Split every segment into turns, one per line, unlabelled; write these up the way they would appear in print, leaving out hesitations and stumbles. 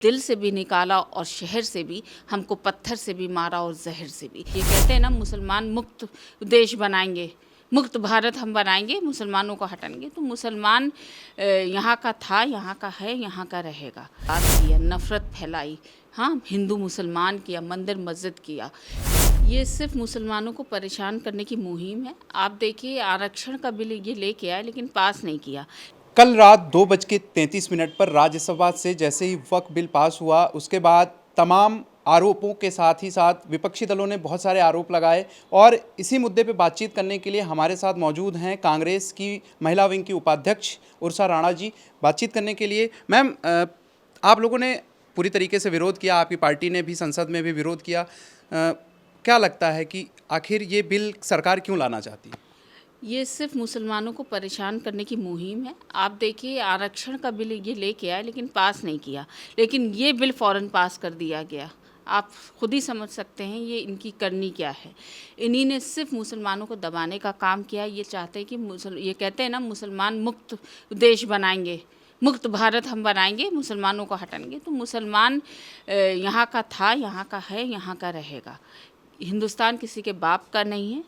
दिल से भी निकाला और शहर से भी, हमको पत्थर से भी मारा और जहर से भी। ये कहते हैं ना, मुसलमान मुक्त देश बनाएंगे, मुक्त भारत हम बनाएंगे, मुसलमानों को हटाएंगे। तो मुसलमान यहाँ का था, यहाँ का है, यहाँ का रहेगा। बात किया, नफ़रत फैलाई, हाँ, हिंदू मुसलमान किया, मंदिर मस्जिद किया। ये सिर्फ मुसलमानों को परेशान करने की मुहिम है। आप देखिए, आरक्षण का बिल ये लेके आए लेकिन पास नहीं किया।
कल रात 2:33 पर राज्यसभा से जैसे ही वक्फ बिल पास हुआ, उसके बाद तमाम आरोपों के साथ ही साथ विपक्षी दलों ने बहुत सारे आरोप लगाए और इसी मुद्दे पे बातचीत करने के लिए हमारे साथ मौजूद हैं कांग्रेस की महिला विंग की उपाध्यक्ष उर्सा राणा जी। बातचीत करने के लिए मैम, आप लोगों ने पूरी तरीके से विरोध किया, आपकी पार्टी ने भी संसद में भी विरोध किया। क्या लगता है कि आखिर ये बिल सरकार क्यों लाना चाहती है?
ये सिर्फ मुसलमानों को परेशान करने की मुहिम है। आप देखिए, आरक्षण का बिल ये लेके आए लेकिन पास नहीं किया, लेकिन ये बिल फ़ौरन पास कर दिया गया। आप खुद ही समझ सकते हैं ये इनकी करनी क्या है। इन्हीं ने सिर्फ मुसलमानों को दबाने का काम किया। ये चाहते हैं कि ये कहते हैं ना, मुसलमान मुक्त देश बनाएंगे, मुक्त भारत हम बनाएंगे, मुसलमानों को हटाएंगे। तो मुसलमान यहाँ का था, यहाँ का है, यहाँ का रहेगा। हिंदुस्तान किसी के बाप का नहीं है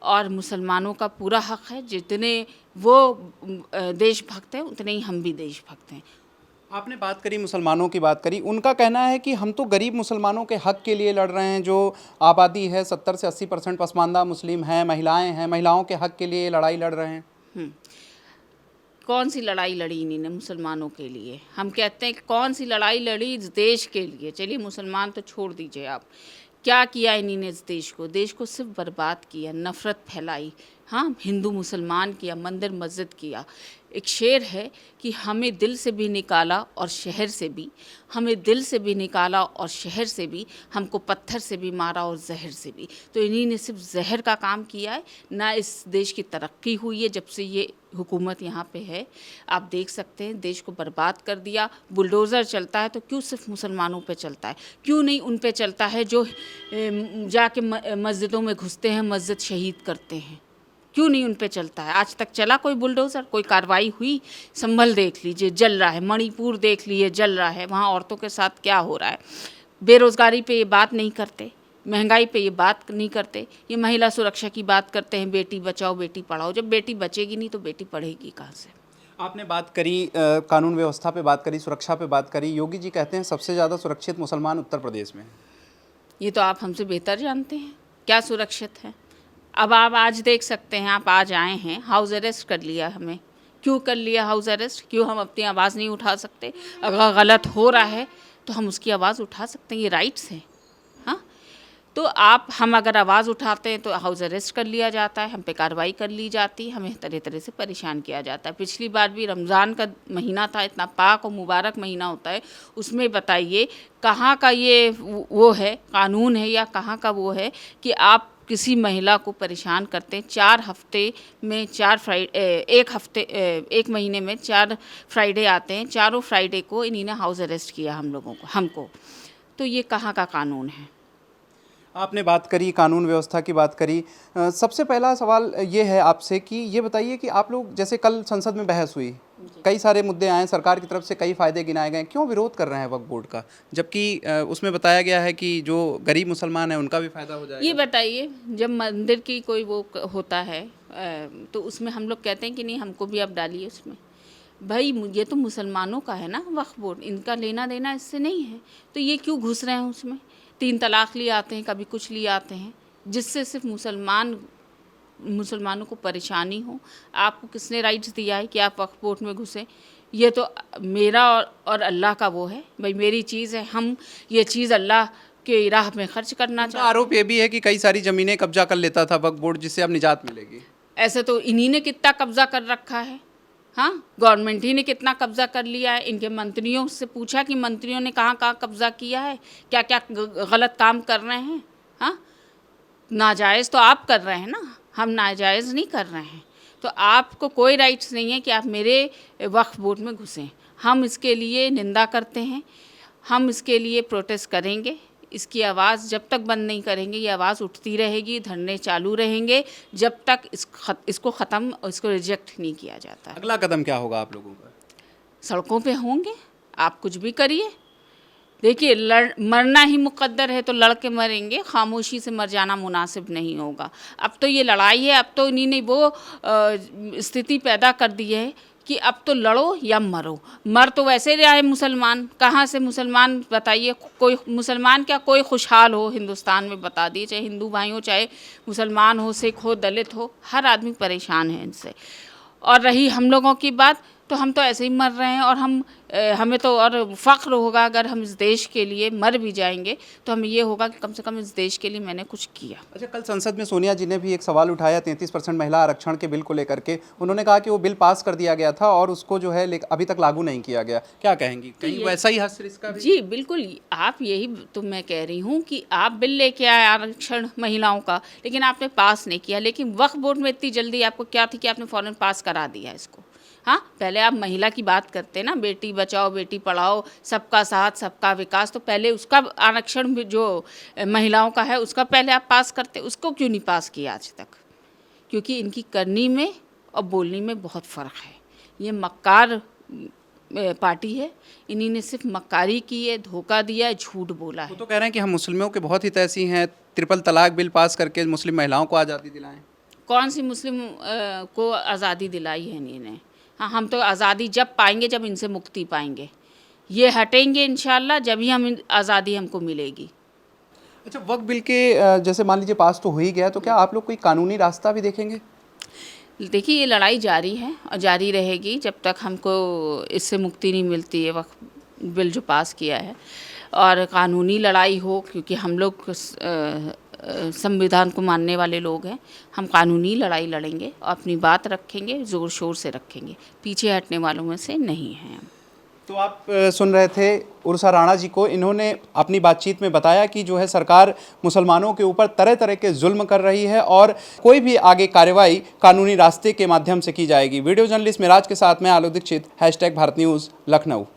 और मुसलमानों का पूरा हक है। जितने वो देशभक्त हैं उतने ही हम भी देशभक्त हैं।
आपने बात करी, मुसलमानों की बात करी, उनका कहना है कि हम तो गरीब मुसलमानों के हक के लिए लड़ रहे हैं। जो आबादी है 70 से 80% पसमानदा मुस्लिम हैं, महिलाएं हैं, महिलाओं के हक के लिए लड़ाई लड़ रहे हैं।
कौन सी लड़ाई लड़ी इन्होंने मुसलमानों के लिए? हम कहते हैं कि कौन सी लड़ाई लड़ी इस देश के लिए। चलिए, मुसलमान तो छोड़ दीजिए आप, क्या किया इन्होंने इस देश को सिर्फ बर्बाद किया, नफ़रत फैलाई, हाँ, हिंदू मुसलमान किया, मंदिर मस्जिद किया। एक शेर है कि हमें दिल से भी निकाला और शहर से भी, हमें दिल से भी निकाला और शहर से भी, हमको पत्थर से भी मारा और जहर से भी। तो इन्हीं ने सिर्फ जहर का काम किया है। ना इस देश की तरक्की हुई है जब से ये हुकूमत यहाँ पे है। आप देख सकते हैं, देश को बर्बाद कर दिया। बुलडोज़र चलता है तो क्यों सिर्फ मुसलमानों पे चलता है? क्यों नहीं उन पे चलता है जो जाके मस्जिदों में घुसते हैं, मस्जिद शहीद करते हैं? क्यों नहीं उन पे चलता है? आज तक चला कोई बुलडोज़र? कोई कार्रवाई हुई? संभल देख लीजिए, जल रहा है। मणिपुर देख लीजिए, जल रहा है। वहाँ औरतों के साथ क्या हो रहा है। बेरोज़गारी पे ये बात नहीं करते, महंगाई पे ये बात नहीं करते। ये महिला सुरक्षा की बात करते हैं, बेटी बचाओ बेटी पढ़ाओ। जब बेटी बचेगी नहीं तो बेटी पढ़ेगी कहाँ से?
आपने बात करी, कानून व्यवस्था पे बात करी, सुरक्षा पे बात करी। योगी जी कहते हैं सबसे ज़्यादा सुरक्षित मुसलमान उत्तर प्रदेश में हैं।
ये तो आप हमसे बेहतर जानते हैं क्या सुरक्षित है। अब आप आज देख सकते हैं, आप आज आए हैं, हाउस अरेस्ट कर लिया हमें। क्यों कर लिया हाउस अरेस्ट? क्यों हम अपनी आवाज़ नहीं उठा सकते? अगर गलत हो रहा है तो हम उसकी आवाज़ उठा सकते हैं, ये राइट्स हैं। हाँ, तो हम अगर आवाज़ उठाते हैं तो हाउस अरेस्ट कर लिया जाता है, हम पे कार्रवाई कर ली जाती है, हमें तरह तरह से परेशान किया जाता है। पिछली बार भी रमज़ान का महीना था, इतना पाक और मुबारक महीना होता है, उसमें बताइए कहाँ का ये वो है, कानून है या कहाँ का वो है कि आप किसी महिला को परेशान करते हैं। 4 हफ्ते में 4 फ्राइडे, एक महीने में 4 फ्राइडे आते हैं, चारों फ्राइडे को इन्हीं ने हाउस अरेस्ट किया हम लोगों को, हमको। तो ये कहाँ का कानून है?
आपने बात करी, कानून व्यवस्था की बात करी। सबसे पहला सवाल ये है आपसे कि ये बताइए कि आप लोग, जैसे कल संसद में बहस हुई, कई सारे मुद्दे आए, सरकार की तरफ से कई फ़ायदे गिनाए गए, क्यों विरोध कर रहे हैं वक्फ बोर्ड का? जबकि उसमें बताया गया है कि जो गरीब मुसलमान हैं उनका भी फ़ायदा हो जाएगा।
ये बताइए, जब मंदिर की कोई वो होता है तो उसमें हम लोग कहते हैं कि नहीं, हमको भी आप डालिए उसमें। भाई, ये तो मुसलमानों का है ना वक्फ बोर्ड, इनका लेना देना इससे नहीं है। तो ये क्यों घुस रहे हैं उसमें? 3 तलाक लिए आते हैं, कभी कुछ लिए आते हैं, जिससे सिर्फ मुसलमानों को परेशानी हो। आपको किसने राइट्स दिया है कि आप वक्फ बोर्ड में घुसें? ये तो मेरा और अल्लाह का वो है। भाई, मेरी चीज़ है, हम ये चीज़ अल्लाह के राह में खर्च करना
उनका
चाहते।
आरोप ये भी है कि कई सारी ज़मीनें कब्जा कर लेता था वक्फ बोर्ड, जिससे अब निजात मिलेगी।
ऐसे तो इन्हीं ने कितना कब्जा कर रखा है। हाँ, गवर्नमेंट ही ने कितना कब्जा कर लिया है। इनके मंत्रियों से पूछा कि मंत्रियों ने कहाँ कहाँ कब्जा किया है, क्या क्या गलत काम कर रहे हैं। हाँ, नाजायज़ तो आप कर रहे हैं ना, हम नाजायज़ नहीं कर रहे हैं। तो आपको कोई राइट्स नहीं है कि आप मेरे वक्फ बोर्ड में घुसें। हम इसके लिए निंदा करते हैं, हम इसके लिए प्रोटेस्ट करेंगे। इसकी आवाज़ जब तक बंद नहीं करेंगे, ये आवाज़ उठती रहेगी, धरने चालू रहेंगे जब तक इसको ख़त्म, इसको रिजेक्ट नहीं किया जाता।
अगला कदम क्या होगा आप लोगों का?
सड़कों पे होंगे, आप कुछ भी करिए, देखिए मरना ही मुकद्दर है तो लड़ के मरेंगे, खामोशी से मर जाना मुनासिब नहीं होगा। अब तो ये लड़ाई है, अब तो इन्हीं ने वो स्थिति पैदा कर दी है कि अब तो लड़ो या मरो। मर तो वैसे रहा है मुसलमान, कहाँ से मुसलमान बताइए, कोई मुसलमान क्या कोई खुशहाल हो हिंदुस्तान में बता दिए, चाहे हिंदू भाई हो, चाहे मुसलमान हो, सिख हो, दलित हो, हर आदमी परेशान है इनसे। और रही हम लोगों की बात, तो हम तो ऐसे ही मर रहे हैं, और हमें तो और फ़ख्र होगा अगर हम इस देश के लिए मर भी जाएंगे तो हमें ये होगा कि कम से कम इस देश के लिए मैंने कुछ किया।
अच्छा, कल संसद में सोनिया जी ने भी एक सवाल उठाया 33% महिला आरक्षण के बिल को लेकर के। उन्होंने कहा कि वो बिल पास कर दिया गया था और उसको जो है अभी तक लागू नहीं किया गया। क्या कहेंगी, कहीं वैसा ही हश्र इसका भी?
जी बिल्कुल, आप यही तो मैं कह रही हूँ कि आप बिल लेके आए आरक्षण महिलाओं का, लेकिन आपने पास नहीं किया। लेकिन वक्फ बोर्ड में इतनी जल्दी आपको क्या थी कि आपने फ़ौरन पास करा दिया इसको। हाँ, पहले आप महिला की बात करते ना, बेटी बचाओ बेटी पढ़ाओ, सबका साथ सबका विकास, तो पहले उसका आरक्षण जो महिलाओं का है उसका पहले आप पास करते। उसको क्यों नहीं पास किया आज तक? क्योंकि इनकी करनी में और बोलने में बहुत फ़र्क है। ये मक्कार पार्टी है, इन्हीं ने सिर्फ मक्कारी की है, धोखा दिया है, झूठ बोला है।
वो तो कह रहे हैं कि हम मुस्लिमों के बहुत हितैषी हैं, ट्रिपल तलाक बिल पास करके मुस्लिम महिलाओं को आज़ादी दिलाएं।
कौन सी मुस्लिम को आज़ादी दिलाई है इन्होंने? हाँ, हम तो आज़ादी जब पाएंगे जब इनसे मुक्ति पाएंगे। ये हटेंगे इंशाल्लाह, जब ही हम आज़ादी हमको मिलेगी।
अच्छा, वक्फ बिल के जैसे मान लीजिए पास तो हो ही गया, तो क्या आप लोग कोई कानूनी रास्ता भी देखेंगे?
देखिए, ये लड़ाई जारी है और जारी रहेगी जब तक हमको इससे मुक्ति नहीं मिलती है, वक्फ बिल जो पास किया है। और कानूनी लड़ाई हो, क्योंकि हम लोग संविधान को मानने वाले लोग हैं, हम कानूनी लड़ाई लड़ेंगे और अपनी बात रखेंगे, ज़ोर शोर से रखेंगे, पीछे हटने वालों में से नहीं हैं हम।
तो आप सुन रहे थे उर्सा राणा जी को। इन्होंने अपनी बातचीत में बताया कि जो है सरकार मुसलमानों के ऊपर तरह तरह के जुल्म कर रही है और कोई भी आगे कार्रवाई कानूनी रास्ते के माध्यम से की जाएगी। वीडियो जर्नलिस्ट मिराज के साथ मैं आलोक दीक्षित, #भारत न्यूज़ लखनऊ।